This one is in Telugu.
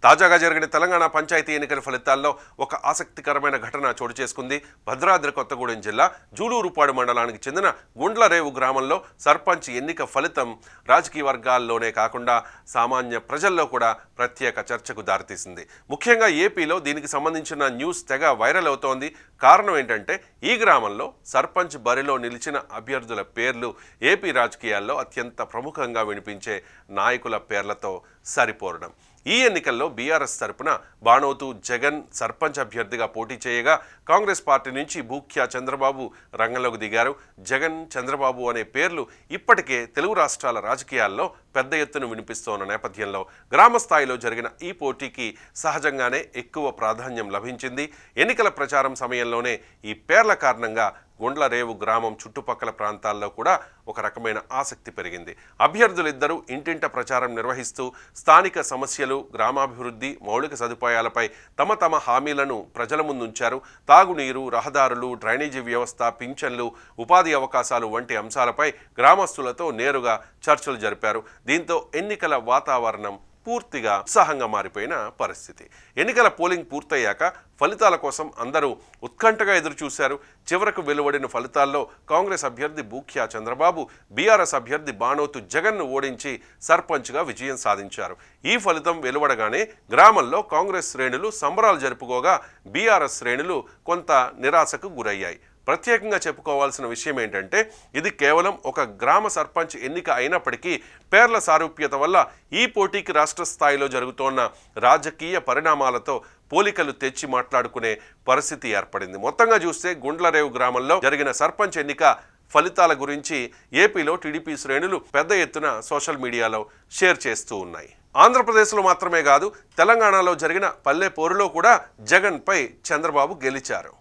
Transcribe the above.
తాజాగా జరిగిన తెలంగాణ పంచాయతీ ఎన్నికల ఫలితాల్లో ఒక ఆసక్తికరమైన ఘటన చోటు చేసుకుంది. భద్రాద్రి కొత్తగూడెం జిల్లా జూలూరుపాడు మండలానికి చెందిన గుండ్లరేవు గ్రామంలో సర్పంచ్ ఎన్నిక ఫలితం రాజకీయ వర్గాల్లోనే కాకుండా సామాన్య ప్రజల్లో కూడా ప్రత్యేక చర్చకు దారితీసింది. ముఖ్యంగా ఏపీలో దీనికి సంబంధించిన న్యూస్ తెగ వైరల్ అవుతోంది. కారణం ఏంటంటే ఈ గ్రామంలో సర్పంచ్ బరిలో నిలిచిన అభ్యర్థుల పేర్లు ఏపీ రాజకీయాల్లో అత్యంత ప్రముఖంగా వినిపించే నాయకుల పేర్లతో సరిపోరడం. ఈ ఎన్నికల్లో బీఆర్ఎస్ తరపున బాణోతు జగన్ సర్పంచ్ అభ్యర్థిగా పోటీ చేయగా కాంగ్రెస్ పార్టీ నుంచి భూక్యా చంద్రబాబు రంగంలోకి దిగారు. జగన్, చంద్రబాబు అనే పేర్లు ఇప్పటికే తెలుగు రాష్ట్రాల రాజకీయాల్లో పెద్ద ఎత్తున వినిపిస్తోన్న నేపథ్యంలో గ్రామ స్థాయిలో జరిగిన ఈ పోటీకి సహజంగానే ఎక్కువ ప్రాధాన్యం లభించింది. ఎన్నికల ప్రచారం సమయంలోనే ఈ పేర్ల కారణంగా గుండ్లరేవు గ్రామం చుట్టుపక్కల ప్రాంతాల్లో కూడా ఒక రకమైన ఆసక్తి పెరిగింది. అభ్యర్థులిద్దరూ ఇంటింట ప్రచారం నిర్వహిస్తూ స్థానిక సమస్యలు, గ్రామాభివృద్ధి, మౌలిక సదుపాయాలపై తమ హామీలను ప్రజల ముందుంచారు. తాగునీరు, రహదారులు, డ్రైనేజీ వ్యవస్థ, పింఛన్లు, ఉపాధి అవకాశాలు వంటి అంశాలపై గ్రామస్తులతో నేరుగా చర్చలు జరిపారు. దీంతో ఎన్నికల వాతావరణం పూర్తిగా ఉత్సాహంగా మారిపోయిన పరిస్థితి. ఎన్నికల పోలింగ్ పూర్తయ్యాక ఫలితాల కోసం అందరూ ఉత్కంఠగా ఎదురుచూశారు. చివరకు వెలువడిన ఫలితాల్లో కాంగ్రెస్ అభ్యర్థి భూక్యా చంద్రబాబు బీఆర్ఎస్ అభ్యర్థి బాణోతు జగన్ను ఓడించి సర్పంచ్గా విజయం సాధించారు. ఈ ఫలితం వెలువడగానే గ్రామంలో కాంగ్రెస్ శ్రేణులు సంబరాలు జరుపుకోగా బీఆర్ఎస్ శ్రేణులు కొంత నిరాశకు గురయ్యాయి. ప్రత్యేకంగా చెప్పుకోవాల్సిన విషయం ఏంటంటే ఇది కేవలం ఒక గ్రామ సర్పంచ్ ఎన్నిక అయినప్పటికీ పేర్ల సారూప్యత వల్ల ఈ పోటీకి రాష్ట్ర స్థాయిలో జరుగుతోన్న రాజకీయ పరిణామాలతో పోలికలు తెచ్చి మాట్లాడుకునే పరిస్థితి ఏర్పడింది. మొత్తంగా చూస్తే గుండ్లరేవు గ్రామంలో జరిగిన సర్పంచ్ ఎన్నిక ఫలితాల గురించి ఏపీలో టీడీపీ శ్రేణులు పెద్ద ఎత్తున సోషల్ మీడియాలో షేర్ చేస్తూ ఉన్నాయి. ఆంధ్రప్రదేశ్లో మాత్రమే కాదు, తెలంగాణలో జరిగిన పల్లె పోరులో కూడా జగన్పై చంద్రబాబు గెలిచారు.